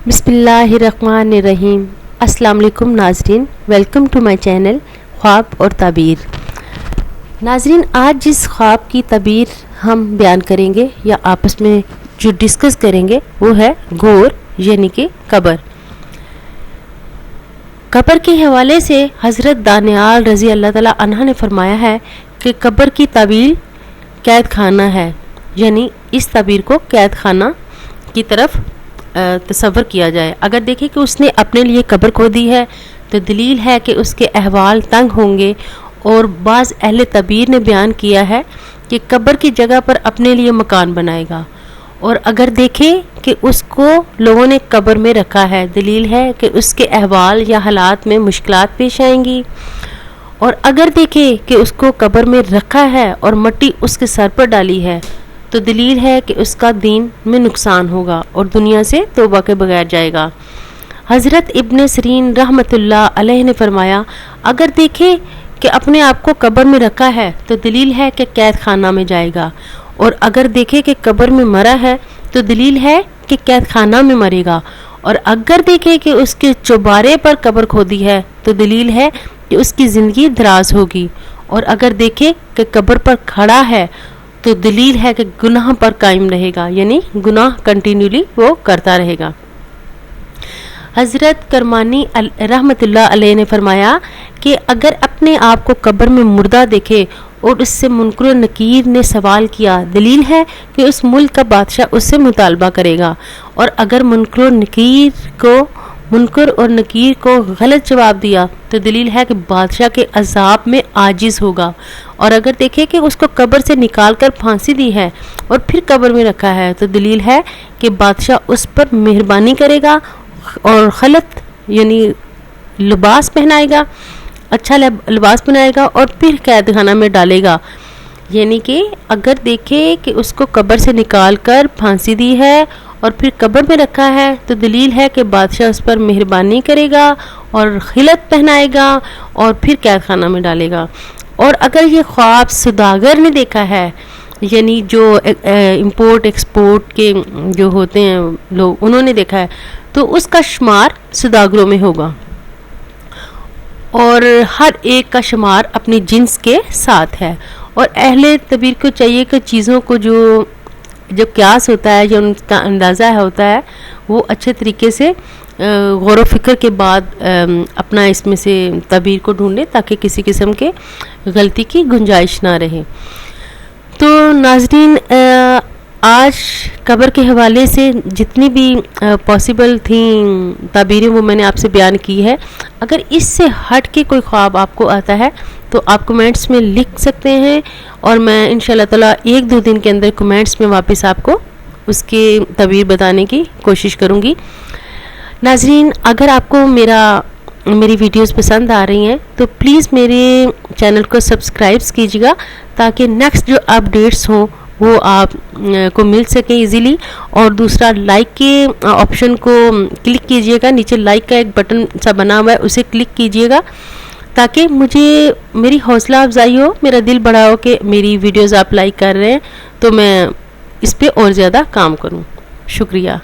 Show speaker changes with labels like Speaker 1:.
Speaker 1: बिस्मिल्लाहिर्रहमानिर्रहीम। अस्सलाम वालेकुम नाजरीन, वेलकम टू माय चैनल ख्वाब और ताबीर। नाजरीन, आज जिस ख्वाब की ताबीर हम बयान करेंगे या आपस में जो डिस्कस करेंगे वो है गोर यानी कि कब्र। कब्र के हवाले से हज़रत दानियाल रज़ी अल्लाह ताला अन्हा ने फरमाया है कि कब्र की ताबीर कैद खाना है, यानी इस ताबीर को कैद खाना की तरफ तसव्वुर किया जाए। अगर देखें कि उसने अपने लिए कब्र खोदी है तो दलील है कि उसके अहवाल तंग होंगे, और बाज़ अहले तबीर ने बयान किया है कि कब्र की जगह पर अपने लिए मकान बनाएगा। और अगर देखें कि उसको लोगों ने कब्र में रखा है, दलील है कि उसके अहवाल या हालात में मुश्किलात पेश आएंगी। और अगर देखें कि उसको कब्र में रखा है और मिट्टी उसके सर पर डाली है तो दलील है कि उसका दीन में नुकसान होगा और दुनिया से तौबा के बगैर जाएगा। हज़रत इब्न सिरीन रहमतुल्लाह अलैह ने फरमाया, अगर देखे कि अपने आप को कब्र में रखा है तो दलील है कि कैद खाना में जाएगा, और अगर देखे कि कब्र में मरा है तो दलील है कि कैद खाना में मरेगा। और अगर देखे कि उसके चौबारे पर कब्र खोदी है तो दलील है कि उसकी ज़िंदगी दराज होगी। और अगर देखे कि कब्र पर खड़ा है तो दलील है कि गुनाह पर कायम रहेगा, यानी गुनाह कंटिन्यूली वो करता रहेगा। हज़रत करमानी रहमतुल्लाह अलैह ने फरमाया कि अगर अपने आप को कब्र में मुर्दा देखे और उससे मुनकर और नकीर ने सवाल किया, दलील है कि उस मुल्क का बादशाह उससे मुतालबा करेगा। और अगर मुनकर और नकीर को गलत जवाब दिया तो दलील है कि बादशाह के अजाब में आजिज़ होगा। और अगर देखे कि उसको कब्र से निकाल कर फांसी दी है और फिर कब्र में रखा है तो दलील है कि बादशाह उस पर मेहरबानी करेगा और गलत यानी लिबास पहनाएगा, अच्छा लिबास पहनाएगा और फिर कैद खाना में डालेगा। यानी कि अगर देखे कि उसको कब्र से निकाल कर फांसी दी है और फिर कब्र में रखा है तो दलील है कि बादशाह उस पर मेहरबानी करेगा और खिलत पहनाएगा और फिर कैद खाना में डालेगा। और अगर ये ख्वाब सौदागर ने देखा है, यानी जो इंपोर्ट एक्सपोर्ट के जो होते हैं लोग, उन्होंने देखा है तो उसका शुमार सौदागरों में होगा। और हर एक का शुमार अपनी जिन्स के साथ है। और अहले तबीर को चाहिए कि चीज़ों को जो क्यास होता है, जो उनका अंदाज़ा होता है, वो अच्छे तरीके से गौर व फिक्र के बाद अपना इसमें से तबीर को ढूंढे ताकि किसी किस्म के गलती की गुंजाइश ना रहे। तो नाजरीन, आज कब्र के हवाले से जितनी भी पॉसिबल थी ताबीरें वो मैंने आपसे बयान की है। अगर इससे हट के कोई ख्वाब आपको आता है तो आप कमेंट्स में लिख सकते हैं, और मैं इंशाल्लाह ताला 1-2 दिन के अंदर कमेंट्स में वापस आपको उसके ताबीर बताने की कोशिश करूँगी। नाजरीन, अगर आपको मेरी वीडियोस पसंद आ रही हैं तो प्लीज़ मेरे चैनल को सब्सक्राइब कीजिएगा ताकि नेक्स्ट जो अपडेट्स हों वो आप को मिल सके इजीली। और दूसरा, लाइक के ऑप्शन को क्लिक कीजिएगा, नीचे लाइक का एक बटन सा बना हुआ है, उसे क्लिक कीजिएगा ताकि मुझे मेरी हौसला अफजाई हो, मेरा दिल बड़ा हो कि मेरी वीडियोस आप लाइक कर रहे हैं तो मैं इस पे और ज़्यादा काम करूं। शुक्रिया।